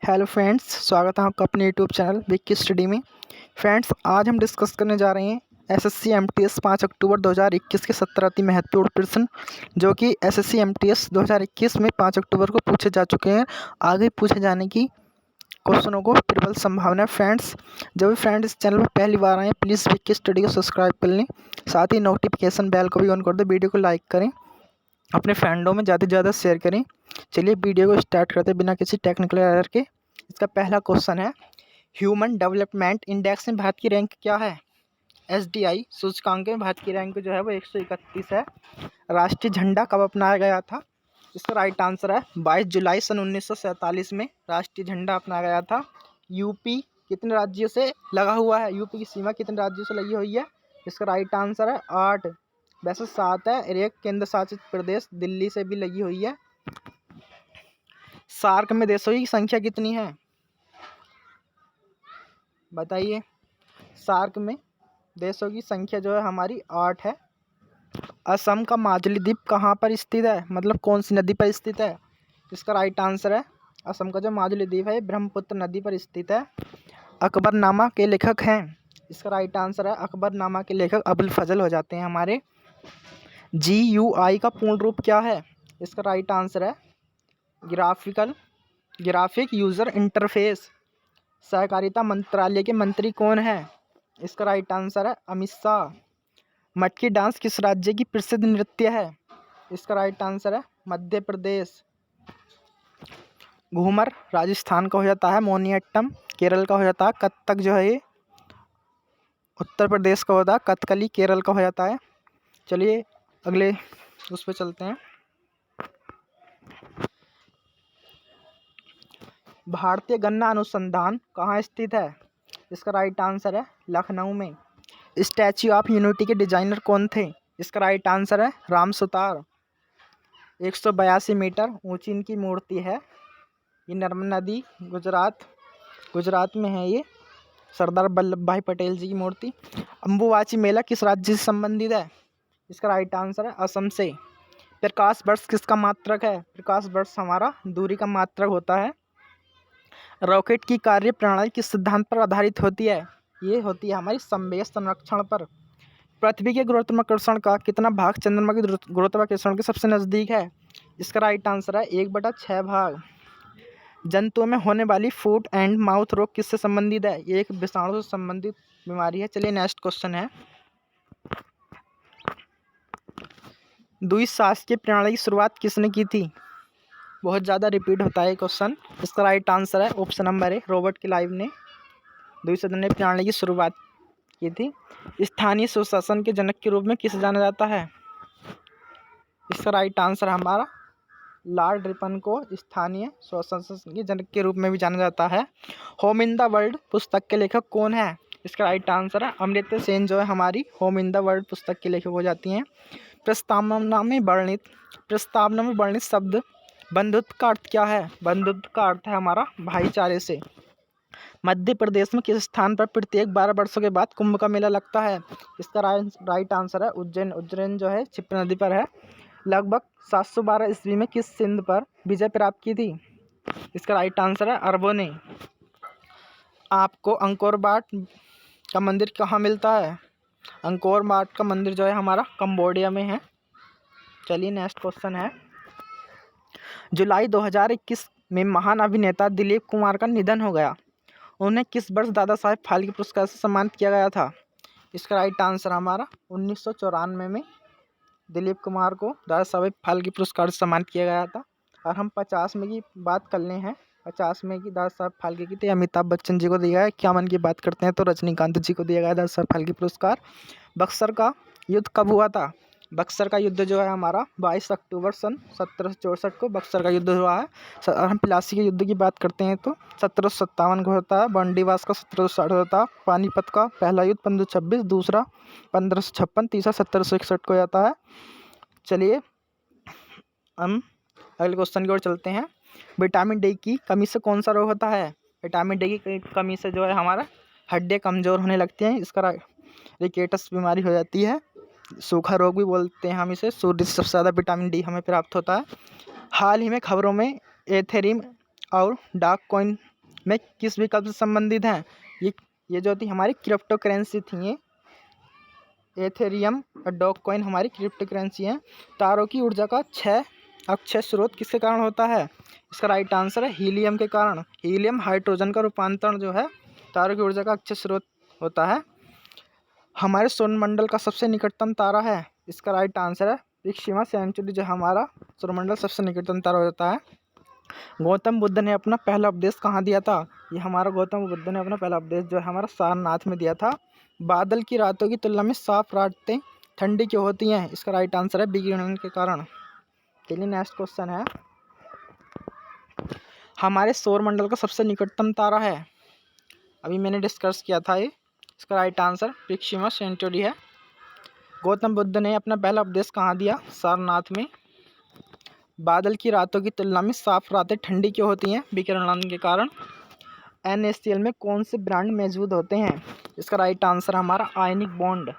Hello friends, स्वागत है आपका अपने यूट्यूब चैनल विक्की स्टडी में। फ्रेंड्स, आज हम डिस्कस करने जा रहे हैं एसएससी एमटीएस 5 अक्टूबर 2021 के 17 अति महत्वपूर्ण प्रश्न, जो कि एसएससी एमटीएस 2021 में 5 अक्टूबर को पूछे जा चुके हैं। आगे पूछे जाने की क्वेश्चनों को प्रबल संभावना है। फ्रेंड्स, जो भी फ्रेंड्स इस चैनल पर पहली बार आए प्लीज़ विक्की स्टडी को सब्सक्राइब कर लें, साथ ही नोटिफिकेशन बेल को भी ऑन कर दें, वीडियो को लाइक करें, अपने फ्रेंडों में ज़्यादा से ज़्यादा शेयर करें। चलिए वीडियो को स्टार्ट करते बिना किसी टेक्निकल एरर के। इसका पहला क्वेश्चन है, ह्यूमन डेवलपमेंट इंडेक्स में भारत की रैंक क्या है? एसडीआई सूचकांक में भारत की रैंक जो है वो 131 है। राष्ट्रीय झंडा कब अपनाया गया था? इसका राइट आंसर है 22 जुलाई सन 1947 में राष्ट्रीय झंडा अपनाया गया था। यूपी कितने राज्यों से लगा हुआ है? यूपी की सीमा कितने राज्यों से लगी हुई है? इसका राइट आंसर है 8, वैसे 7 है। एक केंद्र शासित प्रदेश दिल्ली से भी लगी हुई है। सार्क में देशों की संख्या कितनी है? बताइए। सार्क में देशों की संख्या जो है हमारी 8 है। असम का माजुली द्वीप कहाँ पर स्थित है, मतलब कौन सी नदी पर स्थित है? इसका राइट आंसर है, असम का जो माजुली द्वीप है ब्रह्मपुत्र नदी पर स्थित है। अकबरनामा के लेखक हैं? इसका राइट आंसर है, अकबरनामा के लेखक अबुल फजल हो जाते हैं हमारे। GUI का पूर्ण रूप क्या है? इसका राइट आंसर है ग्राफिक यूजर इंटरफेस। सहकारिता मंत्रालय के मंत्री कौन है? इसका राइट आंसर है अमित शाह। मटकी डांस किस राज्य की प्रसिद्ध नृत्य है? इसका राइट आंसर है मध्य प्रदेश। घूमर राजस्थान का हो जाता है, मोहिनीअट्टम केरल का हो जाता है, कथक जो है ये उत्तर प्रदेश का होता है, कथकली केरल का हो जाता है। चलिए अगले उस पर चलते हैं। भारतीय गन्ना अनुसंधान कहाँ स्थित है? इसका राइट आंसर है लखनऊ में। स्टैच्यू ऑफ यूनिटी के डिजाइनर कौन थे? इसका राइट आंसर है राम सुतार। 182 मीटर ऊंची इनकी मूर्ति है। ये नर्मदा नदी गुजरात में है। ये सरदार वल्लभ भाई पटेल जी की मूर्ति। अम्बुवाची मेला किस राज्य से संबंधित है? इसका राइट आंसर है असम से। प्रकाश वर्ष किसका मात्रक है? प्रकाश वर्ष हमारा दूरी का मात्रक होता है। रॉकेट की कार्य प्रणाली किस सिद्धांत पर आधारित होती है? ये होती है हमारी संवेग संरक्षण पर। पृथ्वी के गुरुत्वाकर्षण का कितना भाग चंद्रमा के गुरुत्वाकर्षण के सबसे नजदीक है? इसका राइट आंसर है 1/6 भाग। जंतुओं में होने वाली फुट एंड माउथ रोग किससे संबंधित है? ये एक विषाणु से संबंधित बीमारी है। चलिए नेक्स्ट क्वेश्चन है, द्विशासकीय प्रणाली की शुरुआत किसने की थी? बहुत ज़्यादा रिपीट होता है क्वेश्चन। इसका राइट आंसर है option number A, Robert Clive ने द्विसदनीय प्रणाली की शुरुआत की थी। स्थानीय सुशासन के जनक के रूप में किसे जाना जाता है? इसका राइट आंसर हमारा लॉर्ड रिपन को स्थानीय सुशासन के जनक के रूप में भी जाना जाता है। होम इन द वर्ल्ड पुस्तक के लेखक कौन है? इसका राइट आंसर है अमर्त्य सेन, जो है हमारी होम इन द वर्ल्ड पुस्तक के लेखक हो जाती हैं। प्रस्तावना में वर्णित शब्द बंधुत्व का अर्थ क्या है? बंधुत्व का अर्थ है हमारा भाईचारे से। मध्य प्रदेश में किस स्थान पर प्रत्येक 12 वर्षों के बाद कुंभ का मेला लगता है? इसका राइट आंसर है उज्जैन। उज्जैन जो है क्षिप्रा नदी पर है। लगभग 712 ईस्वी में किस सिंध पर विजय प्राप्त की थी? इसका राइट आंसर है अरबों ने। आपको अंकोर वाट का मंदिर कहाँ मिलता है? अंकोर वाट का मंदिर जो है हमारा कंबोडिया में है। चलिए नेक्स्ट क्वेश्चन है, जुलाई 2021 में महान अभिनेता दिलीप कुमार का निधन हो गया। उन्हें किस वर्ष दादा साहेब फाल्के पुरस्कार से सम्मानित किया गया था? इसका राइट आंसर हमारा 1994 में दिलीप कुमार को दादा साहेब फाल्के पुरस्कार से सम्मानित किया गया था। और हम 50 में की बात कर ले हैं, 50 में की दादा साहेब फाल्के की तो अमिताभ बच्चन जी को दिया गया। 51 की बात करते हैं तो रजनीकांत जी को दिया गया दादा साहेब फाल्के पुरस्कार। बक्सर का युद्ध कब हुआ था? बक्सर का युद्ध जो है हमारा 22 अक्टूबर सन 1764 को बक्सर का युद्ध हुआ है। और हम प्लासी के युद्ध की बात करते हैं तो 1757 को होता है। बंडीवास का 1760 होता है। पानीपत का पहला युद्ध 1526, दूसरा 1556, तीसरा 1761 को जाता है। चलिए हम अगले क्वेश्चन की ओर चलते हैं। विटामिन डी की कमी से कौन सा रोग होता है? विटामिन डी की कमी से जो है हमारा हड्डियाँ कमज़ोर होने लगती हैं। इसका रिकेटस बीमारी हो जाती है। सूखा रोग भी बोलते हैं हम इसे। सूर्य से सबसे ज़्यादा विटामिन डी हमें प्राप्त होता है। हाल ही में खबरों में एथेरियम और डाक कॉइन में किस विकल्प से संबंधित हैं? ये जो थी हमारी क्रिप्टो करेंसी थी, ये एथेरियम और डॉगकॉइन हमारी क्रिप्टो करेंसी हैं। तारों की ऊर्जा का 6 अक्षय स्रोत किसके कारण होता है? इसका राइट आंसर है हीलियम के कारण। हीलियम हाइड्रोजन का रूपांतरण जो है तारों की ऊर्जा का अक्षय स्रोत होता है। हमारे सौरमंडल का सबसे निकटतम तारा है, इसका राइट आंसर है प्रोक्सिमा सेंचुरी, जो हमारा सौरमंडल सबसे निकटतम तारा होता है। गौतम बुद्ध ने अपना पहला उपदेश कहाँ दिया था? ये हमारा गौतम बुद्ध ने अपना पहला उपदेश जो है हमारा सारनाथ में दिया था। बादल की रातों की तुलना में साफ रातें ठंडी क्यों होती हैं? इसका राइट आंसर है विकिरण के कारण। चलिए नेक्स्ट क्वेश्चन है, हमारे सौरमंडल का सबसे निकटतम तारा है, अभी मैंने डिस्कस किया था ये, इसका राइट आंसर प्रोक्सिमा सेंचुरी है। गौतम बुद्ध ने अपना पहला उपदेश कहाँ दिया? सारनाथ में। बादल की रातों की तुलना में साफ रातें ठंडी क्यों होती हैं? विकिरण के कारण। NaCl में कौन से ब्रांड मौजूद होते हैं? इसका राइट आंसर हमारा आयनिक बॉन्ड।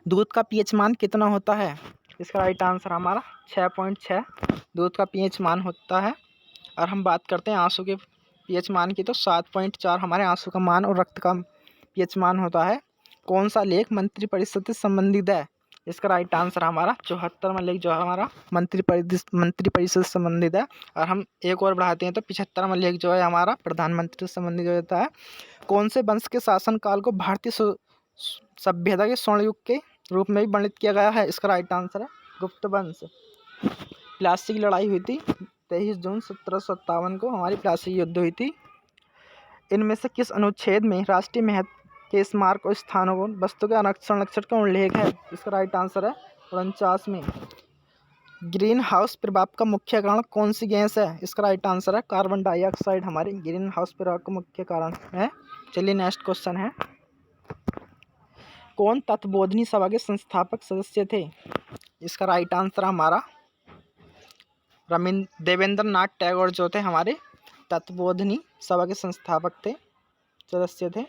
दूध का पीएच मान कितना होता है? इसका राइट आंसर हमारा 6.6 दूध का पीएच मान होता है। और हम बात करते हैं आंसू के पीएच मान की, तो 7.4 हमारे आंसू का मान और रक्त का पीएच मान होता है। कौन सा लेख मंत्रिपरिषद से संबंधित है? इसका राइट आंसर हमारा 74वां लेख जो है हमारा मंत्रिपरिषद से संबंधित है। और हम एक और बढ़ाते हैं तो 75वां लेख जो है हमारा प्रधानमंत्री से संबंधित होता है। कौन से वंश के शासनकाल को भारतीय सभ्यता के स्वर्ण युग के रूप में भी वर्णित किया गया है? इसका राइट आंसर है गुप्त वंश। प्लासी की लड़ाई हुई थी 23 जून 1757 को, हमारी प्लासी युद्ध हुई थी। इनमें से किस अनुच्छेद में राष्ट्रीय महत्व के स्मारक और स्थानों को वस्तु के संरक्षण का उल्लेख है? इसका राइट आंसर है 49 में। ग्रीन हाउस प्रभाव का मुख्य कारण कौन सी गैस है? इसका राइट आंसर है कार्बन डाइऑक्साइड, हमारे ग्रीन हाउस प्रभाव का मुख्य कारण है। चलिए नेक्स्ट क्वेश्चन है, कौन तत्वबोधिनी सभा के संस्थापक सदस्य थे? इसका राइट आंसर हमारा देवेंद्र नाथ टैगोर जो थे हमारे तत्वबोधिनी सभा के संस्थापक थे, सदस्य थे।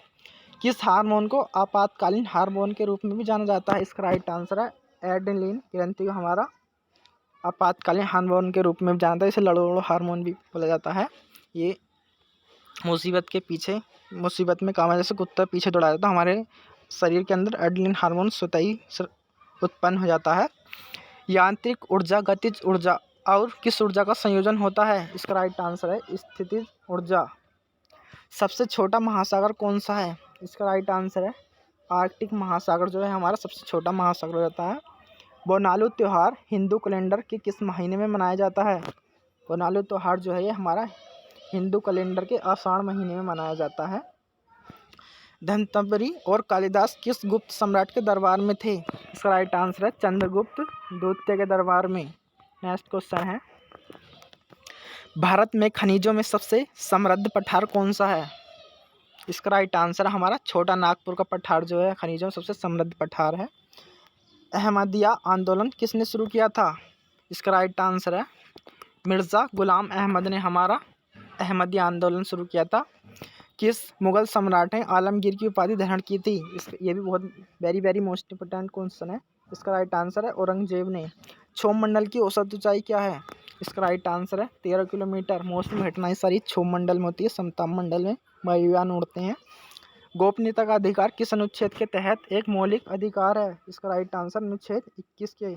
किस हार्मोन को आपातकालीन हार्मोन के रूप में भी जाना जाता है? इसका राइट आंसर है एड्रेनलिन ग्रंथि को हमारा आपातकालीन हार्मोन के रूप में भी जाना जाता है, इसे लड़ो हार्मोन भी बोला जाता है। ये मुसीबत में काम जैसे कुत्ता पीछे दौड़ा जाता है, हमारे शरीर के अंदर एड्रेनलिन हार्मोन स्वतः ही उत्पन्न हो जाता है। यांत्रिक ऊर्जा, गतिज ऊर्जा और किस ऊर्जा का संयोजन होता है? इसका राइट आंसर है स्थितिज ऊर्जा। सबसे छोटा महासागर कौन सा है? इसका राइट आंसर है आर्कटिक महासागर जो है हमारा सबसे छोटा महासागर हो जाता है। बोनालू त्यौहार हिंदू कैलेंडर के किस महीने में मनाया जाता है? बोनालू त्यौहार जो है ये हमारा हिंदू कैलेंडर के आषाढ़ महीने में मनाया जाता है। धनवंतरि और कालिदास किस गुप्त सम्राट के दरबार में थे? इसका राइट आंसर है चंद्रगुप्त द्वितीय के दरबार में। नेक्स्ट क्वेश्चन है, भारत में खनिजों में सबसे समृद्ध पठार कौन सा है? इसका राइट आंसर हमारा छोटा नागपुर का पठार जो है खनिजों में सबसे समृद्ध पठार है। अहमदिया आंदोलन किसने शुरू किया था? इसका राइट आंसर है मिर्ज़ा गुलाम अहमद ने हमारा अहमदिया आंदोलन शुरू किया था। किस मुगल सम्राट ने आलमगीर की उपाधि धारण की थी? ये भी बहुत वेरी मोस्ट इंपोर्टेंट क्वेश्चन है। इसका राइट आंसर है औरंगजेब ने। क्षोभमंडल की औसत ऊंचाई क्या है? इसका राइट आंसर है 13 किलोमीटर। मौसमी घटनाएं सारी क्षोभमंडल में होती है, समताप मंडल में वायुयान उड़ते हैं। गोपनीयता का अधिकार किस अनुच्छेद के तहत एक मौलिक अधिकार है? इसका राइट आंसर अनुच्छेद 21 के।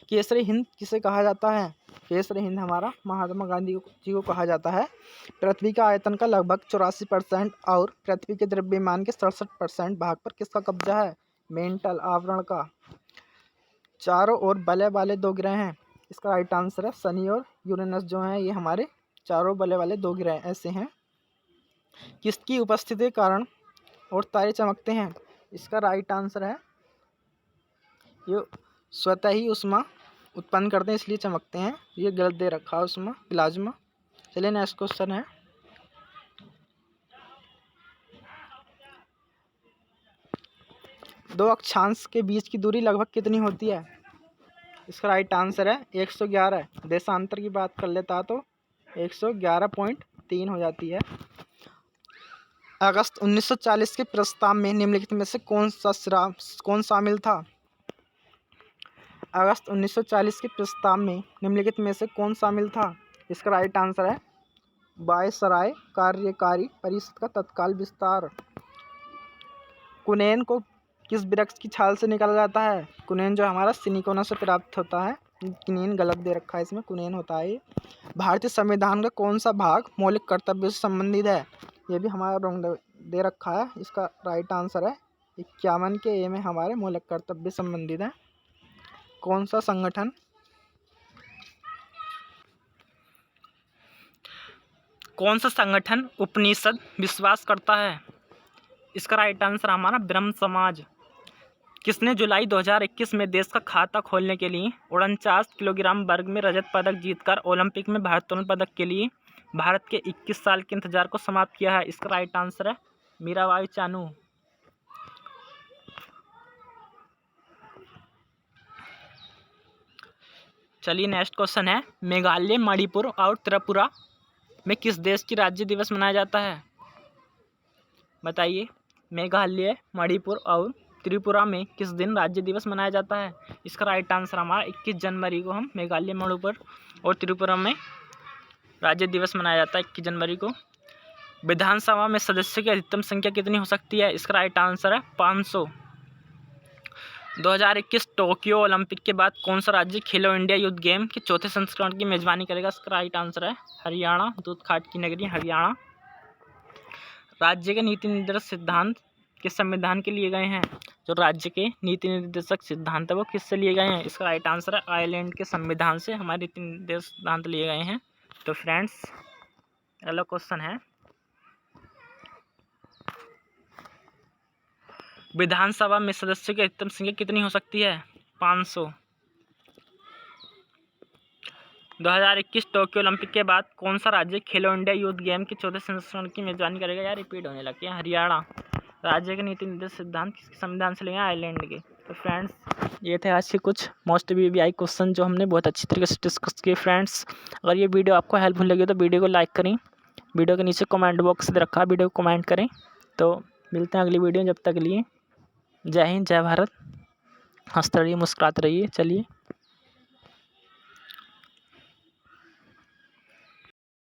केसरी हिंद किसे कहा जाता है? केसरी हिंद हमारा महात्मा गांधी जी को कहा जाता है। पृथ्वी का आयतन का लगभग 84% और पृथ्वी के द्रव्यमान के 67% भाग पर किसका कब्जा है? मेंटल आवरण का। चारों ओर बले वाले दो ग्रह हैं, इसका राइट आंसर है शनि और यूरेनस जो हैं ये हमारे चारों बले वाले दो ग्रह ऐसे हैं। किसकी उपस्थिति के कारण और तारे चमकते हैं? इसका राइट आंसर है ये स्वतः ही उष्मा उत्पन्न करते हैं इसलिए चमकते हैं। ये गलत दे रखा है उष्मा प्लाज्मा। चलिए नेक्स्ट क्वेश्चन है, दो अक्षांश के बीच की दूरी लगभग कितनी होती है? इसका राइट आंसर है 111। देशांतर की बात कर लेता तो 111.3 हो जाती है। अगस्त 1940 के प्रस्ताव में निम्नलिखित में से कौन शामिल था? अगस्त 1940 के प्रस्ताव में निम्नलिखित में से कौन शामिल था? इसका राइट आंसर है वायसराय कार्यकारी परिषद का तत्काल विस्तार। कुनेन को किस वृक्ष की छाल से निकाला जाता है? कुनेन जो हमारा सिलिकोना से प्राप्त होता है। किनेन गलत दे रखा है, इसमें कुनेन होता है। भारतीय संविधान का कौन सा भाग मौलिक कर्तव्य से संबंधित है? ये भी हमारा रॉन्ग दे रखा है। इसका राइट आंसर है 51 के ए में हमारे मौलिक कर्तव्य संबंधित है। कौन सा संगठन उपनिषद विश्वास करता है? इसका राइट आंसर हमारा ब्रह्म समाज। किसने जुलाई 2021 में देश का खाता खोलने के लिए 49 किलोग्राम वर्ग में रजत पदक जीतकर ओलंपिक में भारोत्तोलन पदक के लिए भारत के 21 साल के इंतजार को समाप्त किया है? इसका राइट आंसर है मीराबाई चानू। चलिए नेक्स्ट क्वेश्चन है, मेघालय, मणिपुर और त्रिपुरा में किस देश की राज्य दिवस मनाया जाता है? बताइए, मेघालय, मणिपुर और त्रिपुरा में किस दिन राज्य दिवस मनाया जाता है? इसका राइट आंसर हमारा 21 जनवरी को हम मेघालय, मणिपुर और त्रिपुरा में राज्य दिवस मनाया जाता है 21 जनवरी को। विधानसभा में सदस्यों की अधिकतम संख्या कितनी हो सकती है? इसका राइट आंसर है 500। 2021 टोक्यो ओलंपिक के बाद कौन सा राज्य खेलो इंडिया यूथ गेम के चौथे संस्करण की मेजबानी करेगा? इसका राइट आंसर है हरियाणा, दूध खाट की नगरी हरियाणा। राज्य के नीति निर्देशक सिद्धांत किस संविधान के लिए गए हैं? जो राज्य के नीति निर्देशक सिद्धांत है वो किससे लिए गए हैं? इसका राइट आंसर है आयरलैंड के संविधान से हमारे नीति निर्देशक सिद्धांत लिए गए हैं। तो फ्रेंड्स, अगला क्वेश्चन है, विधानसभा में सदस्यों की अधिकतम संख्या कितनी हो सकती है? 500। 2021 टोक्यो ओलंपिक के बाद कौन सा राज्य खेलो इंडिया यूथ गेम के चौथे संस्करण की मेजबानी करेगा? यार रिपीट होने लगे हैं। हरियाणा। राज्य के नीति निर्देशक सिद्धांत किसके संविधान से लिए? आयरलैंड के। तो फ्रेंड्स, ये थे आज के कुछ मोस्ट वीवीआई क्वेश्चन जो हमने बहुत अच्छी तरीके से डिस्कस किए। फ्रेंड्स, अगर ये वीडियो आपको हेल्पफुल लगी तो वीडियो को लाइक करें। वीडियो के नीचे कमेंट बॉक्स दे रखा है, वीडियो को कमेंट करें। तो मिलते हैं अगली वीडियो, जब तक के लिए जय हिंद, जय भारत। हंसते रहिए, मुस्कुराते रहिए। चलिए।